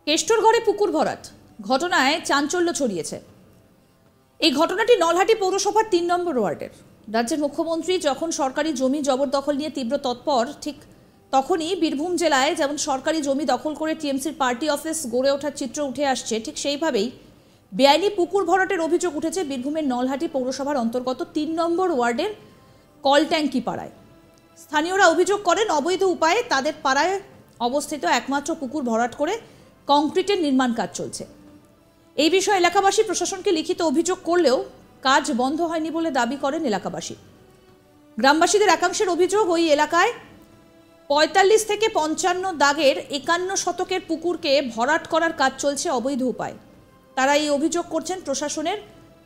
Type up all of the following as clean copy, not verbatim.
কেষ্টরগড়ে পুকুর ভরাট ঘটনায় চাঞ্চল্য ছড়িয়েছে। এই ঘটনাটি নলহাটি পৌরসভার ৩ নম্বর ওয়ার্ডের। রাজ্যের মুখ্যমন্ত্রী যখন সরকারি জমি জবরদখল নিয়ে তীব্র তৎপর, ঠিক তখনই বীরভূম জেলায় যেমন সরকারি জমি দখল করে টিএমসির পার্টি অফিস গড়ে ওঠার চিত্র উঠে আসছে, ঠিক সেইভাবেই বেআইনি পুকুর ভরাটের অভিযোগ উঠেছে বীরভূমের নলহাটি পৌরসভার অন্তর্গত ৩ নম্বর ওয়ার্ডের কলট্যাঙ্কি পাড়ায়। স্থানীয়রা অভিযোগ করেন অবৈধ উপায়ে তাদের পাড়ায় অবস্থিত একমাত্র পুকুর ভরাট করে কংক্রিটের নির্মাণ কাজ চলছে। এই বিষয়ে এলাকাবাসী প্রশাসনকে লিখিত অভিযোগ করলেও কাজ বন্ধ হয়নি বলে দাবি করেন এলাকাবাসী। গ্রামবাসীদের একাংশের অভিযোগ, ওই এলাকায় ৪৫ থেকে ৫৫ দাগের ৫১ শতকের পুকুরকে ভরাট করার কাজ চলছে অবৈধ উপায়। তারা এই অভিযোগ করছেন প্রশাসনের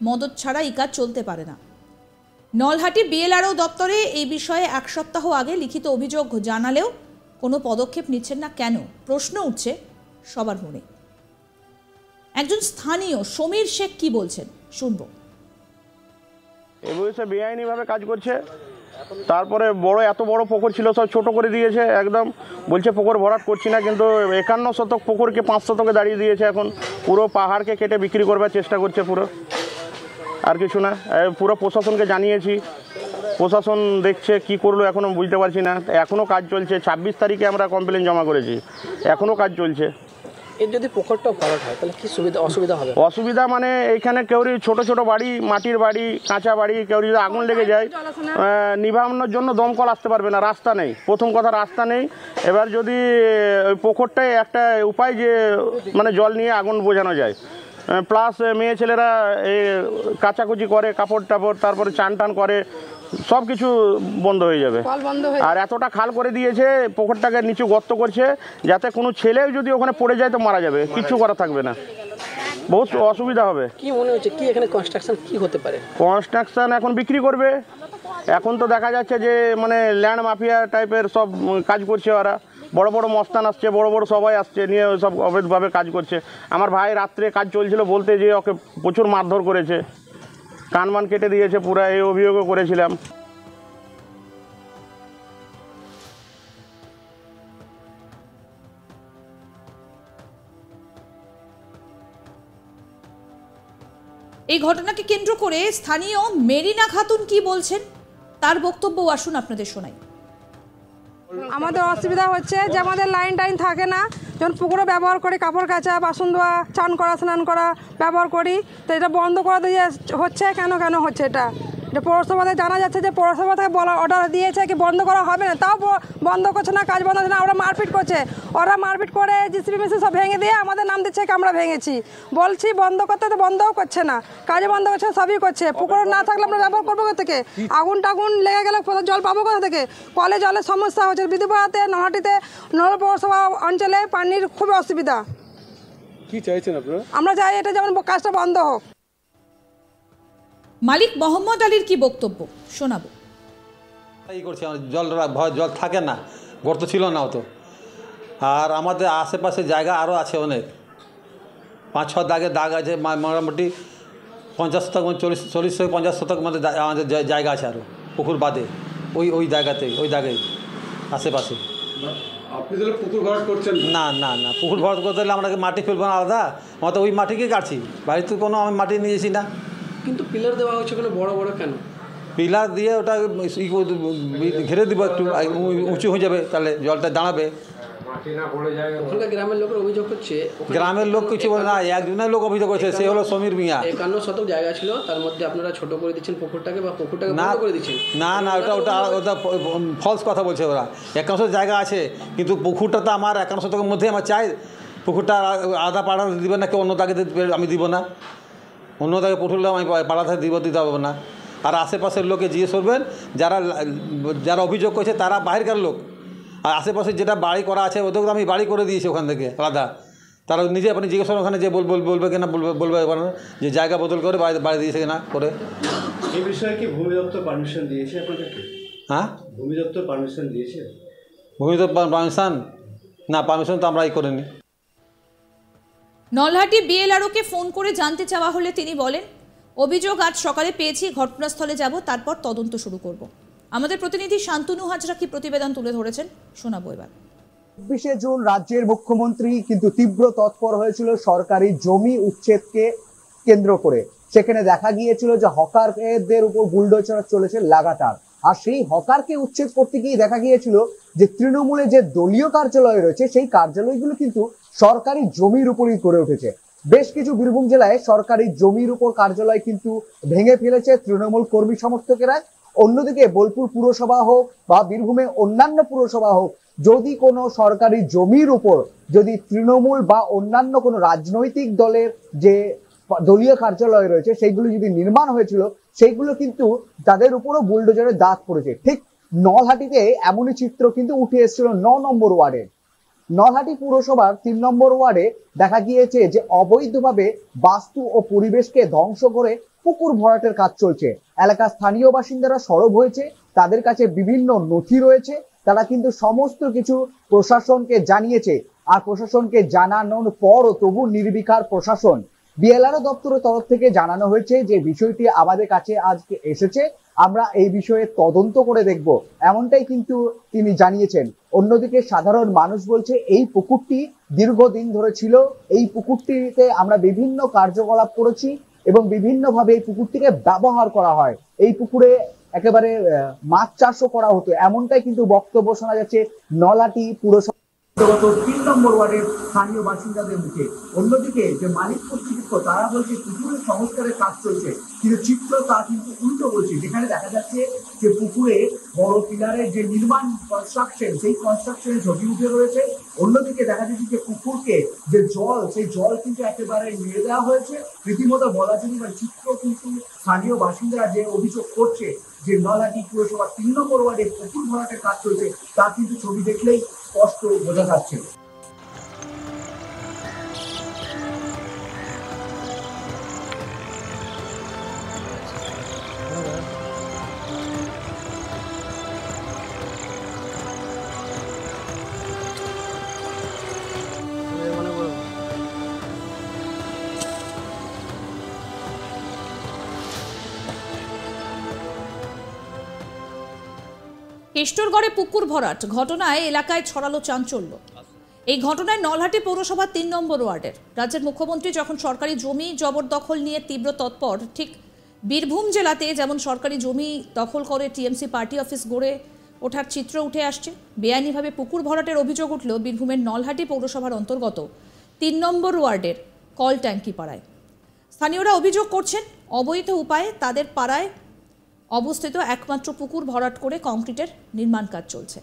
মদত ছাড়া এই কাজ চলতে পারে না। নলহাটি বিএলআরও দপ্তরে এই বিষয়ে ১ সপ্তাহ আগে লিখিত অভিযোগ জানালেও কোনো পদক্ষেপ নিচ্ছেন না কেন, প্রশ্ন উঠছে সবার মনে। একজন স্থানীয় সমীর শেখ কি বলছেন শুনবো। এ বেআইনিভাবে কাজ করছে, তারপরে এত বড় পুকুর ছিল সব ছোট করে দিয়েছে একদম, বলছে পুকুর ভরাট করছি না, কিন্তু ৫১ শতক পুকুরকে ৫ শতকে দাঁড়িয়ে দিয়েছে। এখন পুরো পাহাড়কে কেটে বিক্রি করবার চেষ্টা করছে পুরো, আর কিছু না। পুরো প্রশাসনকে জানিয়েছি, প্রশাসন দেখছে কি করলো এখনও বুঝতে পারছি না। এখনও কাজ চলছে, ২৬ তারিখে আমরা কমপ্লেন জমা করেছি, এখনও কাজ চলছে। এর যদি পুকুরটা ভরাট হয় তাহলে কি অসুবিধা হবে? অসুবিধা মানে এইখানে কেউরি ছোট ছোট বাড়ি, মাটির বাড়ি, কাঁচা বাড়ি, কেউ যদি আগুন লেগে যায় নিভানোর জন্য দমকল আসতে পারবে না, রাস্তা নেই। প্রথম কথা রাস্তা নেই। এবার যদি ওই পুকুরটাই একটা উপায় যে মানে জল নিয়ে আগুন বোঝানো যায়, প্লাস মেয়ে ছেলেরা কাচাকুচি করে কাপড় টাপড়, তারপরে চান টান করে, সব কিছু বন্ধ হয়ে যাবে। আর এতটা খাল করে দিয়েছে, পুকুরটাকে নিচু গর্ত করছে যাতে কোনো ছেলেও যদি ওখানে পড়ে যায় তো মারা যাবে, কিছু করা থাকবে না, বহুত অসুবিধা হবে। কি মনে হচ্ছে কি এখানে কনস্ট্রাকশন কি হতে পারে? কনস্ট্রাকশন এখন বিক্রি করবে। এখন তো দেখা যাচ্ছে যে মানে ল্যান্ড মাফিয়া টাইপের সব কাজ করছে ওরা, বড় বড় মস্তান আসছে, বড় বড় সবাই আসছে, নিয়ে সব অবৈধভাবে কাজ করছে। আমার ভাই রাত্রে কাজ চলছিল বলতে যে ওকে প্রচুর মারধর করেছে, কানমান কেটে দিয়েছে পুরো, এই অভিযোগও করেছিলাম। এই ঘটনাকে কেন্দ্র করে স্থানীয় মেরিনা খাতুন কি বলছেন তার বক্তব্য আসুন আপনাদের শোনাই। আমাদের অসুবিধা হচ্ছে যে আমাদের লাইন টাইন থাকে না, যখন পুকুরে ব্যবহার করি কাপড় কাচা, বাসন ধোয়া, চান করা, স্নান করা ব্যবহার করি, তো এটা বন্ধ করে দিয়ে হচ্ছে। কেন হচ্ছে এটা পৌরসভাতে জানা যাচ্ছে যে পৌরসভা থেকে অর্ডার দিয়েছে কি বন্ধ করা হবে না, তাও বন্ধ করছে না, কাজ বন্ধ হচ্ছে না। ওরা মারপিট করছে, ওরা মারপিট করে জিসিবি মেশিন সব ভেঙে দিয়ে আমাদের নাম দিচ্ছে কি আমরা ভেঙেছি। বলছি বন্ধ করতে, তো বন্ধও করছে না, কাজে বন্ধ করছে, সবই করছে। পুকুর না থাকলে আমরা ব্যবহার করবো কোথা থেকে? আগুন টাগুন লেগে গেলে জল পাবো কোথা থেকে? কলে জলের সমস্যা হচ্ছে, বিধিপাড়াতে, নলহাটিতে, নল পৌরসভা অঞ্চলে পানির খুবই অসুবিধা। কি চাইছেন আপনারা? আমরা চাই এটা যেমন কাজটা বন্ধ হোক। মালিক মোহাম্মদ আলীর কি বক্তব্য শোনাবো। এই করছে জল থাকে না, গর্ত ছিল না অত। আর আমাদের আশেপাশে জায়গা আরও আছে অনেক, ৫-৬ দাগ আছে, মোটামুটি ৫০ শতক, ৪০ থেকে ৫০ শতক মধ্যে আমাদের জায়গা আছে আরও, পুকুর বাদে ওই জায়গাতে, ওই দাগে আশেপাশে। আপনি তাহলে পুকুর ভরাট করছেন? না না না, পুকুর ভরাট করতে হলে আমরা মাটি ফেলবো না আলাদা, আমরা তো ওই মাটিকেই কাটছি, বাড়িতে কোনো আমি মাটি নিয়েছি না। কিন্তু পিলার দেওয়া হচ্ছে ওখানে বড় বড় কেন? পিলার দিয়ে ওটা ঘিরে দিব, একটু উঁচু হয়ে যাবে, তাহলে জলটা দাঁড়াবে। ওখানকার গ্রামের লোকের অভিযোগ হচ্ছে, গ্রামের লোক কিছু বলে না, একজনের লোক অভিযোগ করছে, সে হলো সমীর মিয়া। ৫১ শতক জায়গা ছিল, তার মধ্যে আপনারা ছোট করে দিচ্ছেন পুকুরটাকে, বা পুকুরটাকে বন্ধ করে দিচ্ছেন? না না, ওটা ফলস কথা বলছে ওরা। ৫১ শতক জায়গা আছে, কিন্তু পুকুরটা তো আমার ৫১ শতকের মধ্যে আমার চাই। পুকুরটা আধা পাড়া দিবে না, কেউ অন্য দাগে আমি দিব না, অন্য দাগে পুকুরলে আমি পাড়া থেকে দিতে হবে না। আর আশেপাশের লোকে জিজ্ঞেস করবেন, যারা অভিযোগ করছে তারা বাইরেকার লোক, আর আশেপাশে যেটা বাড়ি করা আছে ওদের আমি বাড়ি করে দিয়েছি ওখান থেকে আলাদা। তারা নিজে আপনি জিজ্ঞেস করেন ওখানে যে বলবে কিনা, বলবে যে জায়গা বদল করে বাড়ি দিয়েছে কিনা করে। এই বিষয়ে কি ভূমি দপ্তর পারমিশন দিয়েছে আপনাদেরকে? হ্যাঁ, ভূমি দপ্তর পারমিশন দিয়েছে? ভূমি দপ্তর পারমিশন না, পারমিশন তো আমরা করিনি। নলহাটি বিএলআরওকে ফোন করে জানতে চাওয়া হলে তিনি বলেন, অভিযোগ আজ সকালে পেয়েছি, ঘটনাস্থলে যাব, তারপর তদন্ত শুরু করব। আমাদের প্রতিনিধি শান্তনু হাজরা কি প্রতিবেদন তুলে ধরেছেন শোনাবো এবার। ২৬শে জুন রাজ্যের মুখ্যমন্ত্রী কিন্তু তীব্র তৎপর হয়েছিল সরকারি জমি উচ্ছেদকে কেন্দ্র করে। সেখানে দেখা গিয়েছিল যে হকারদের উপর বুলডোজার চলেছে লাগাতার, আর সেই হকারকে উচ্ছেদ করতে গিয়ে দেখা গিয়েছিল যে তৃণমূলে যে দলীয় কার্যালয় রয়েছে সেই কার্যালয়গুলো কিন্তু সরকারি জমির উপরই গড়ে উঠেছে। বেশ কিছু বীরভূম জেলায় সরকারি জমির উপর কার্যালয় কিন্তু ভেঙে ফেলেছে তৃণমূল কর্মী সমর্থকেরা। অন্যদিকে বোলপুর পুরসভা হোক বা বীরভূমে অন্যান্য পুরসভা হোক, যদি কোনো সরকারি জমির উপর যদি তৃণমূল বা অন্যান্য কোনো রাজনৈতিক দলের যে দলীয় কার্যালয় রয়েছে সেইগুলো যদি নির্মাণ হয়েছিল, সেইগুলো কিন্তু তাদের উপরও বুলডোজারের দাগ পড়েছে। ঠিক নলহাটিতে এমনই চিত্র কিন্তু উঠে এসেছিল ৯ নম্বর ওয়ার্ডে। নলহাটি পুরসভার ৩ নম্বর ওয়ার্ডে দেখা গিয়েছে যে অবৈধভাবে বাস্তু ও পরিবেশকে ধ্বংস করে পুকুর ভরাটের কাজ চলছে। এলাকার স্থানীয় বাসিন্দারা সরব হয়েছে, তাদের কাছে বিভিন্ন নথি রয়েছে, তারা কিন্তু সমস্ত কিছু প্রশাসনকে জানিয়েছে। আর প্রশাসনকে জানানোর পরও তবু নির্বিকার প্রশাসন। বিএলআরও দপ্তরের তরফ থেকে জানানো হয়েছে যে বিষয়টি আমাদের কাছে আজকে এসেছে, আমরা এই বিষয়ে তদন্ত করে দেখব, এমনটাই কিন্তু তিনি জানিয়েছেন। অন্যদিকে সাধারণ মানুষ বলছে এই পুকুরটি দীর্ঘদিন ধরে ছিল, এই পুকুরটিতে আমরা বিভিন্ন কার্যকলাপ করেছি এবং বিভিন্নভাবে এই পুকুরটিকে ব্যবহার করা হয়। এই পুকুরে একেবারে মাছ চাষও করা হতো, এমনটাই কিন্তু বক্তব্য শোনা যাচ্ছে নলহাটি পুরসভা ৩ নম্বর ওয়ার্ডের স্থানীয় বাসিন্দাদের মুখে। অন্যদিকে যে মালিক কর্তৃপক্ষ তারা বলছে পুকুরের সংস্কারের কাজ চলছে, কিন্তু চিত্র তা কিন্তু উল্টো বলছে। যেখানে দেখা যাচ্ছে যে পুকুরে বড় পিলারের যে নির্মাণ কনস্ট্রাকশন, সেই কনস্ট্রাকশনের ঝুঁকি উঠে রয়েছে। অন্যদিকে দেখা যাচ্ছে যে পুকুরকে যে জল, সেই জল কিন্তু একেবারে মেরে দেওয়া হয়েছে। রীতিমতো বলা যায় বা চিত্র কিন্তু স্থানীয় বাসিন্দারা যে অভিযোগ করছে যে নলহাটি পুরসভা ৩ নম্বর ওয়ার্ডে পুকুর ভরাটের কাজ চলছে, তা কিন্তু ছবি দেখলেই স্পষ্ট বোঝা যাচ্ছে। কেষ্টরগড়ে পুকুর ভরাট ঘটনায় এলাকায় ছড়ালো চাঞ্চল্য। এই ঘটনায় নলহাটি পৌরসভার ৩ নম্বর ওয়ার্ডের রাজ্যের মুখ্যমন্ত্রী যখন সরকারি জমি জবরদখল নিয়ে তীব্র তৎপর, ঠিক বীরভূম জেলাতে যেমন সরকারি জমি দখল করে টিএমসি পার্টি অফিস গড়ে ওঠার চিত্র উঠে আসছে, বেআইনিভাবে পুকুর ভরাটের অভিযোগ উঠল বীরভূমের নলহাটি পৌরসভার অন্তর্গত ৩ নম্বর ওয়ার্ডের কল ট্যাঙ্কি পাড়ায়। স্থানীয়রা অভিযোগ করছেন অবৈধ উপায়ে তাদের পাড়ায় অবস্থিত একমাত্র পুকুর ভরাট করে কংক্রিটের নির্মাণ কাজ চলছে।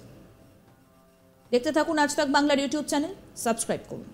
দেখতে থাকুন আজ তাক বাংলার ইউটিউব চ্যানেল, সাবস্ক্রাইব করুন।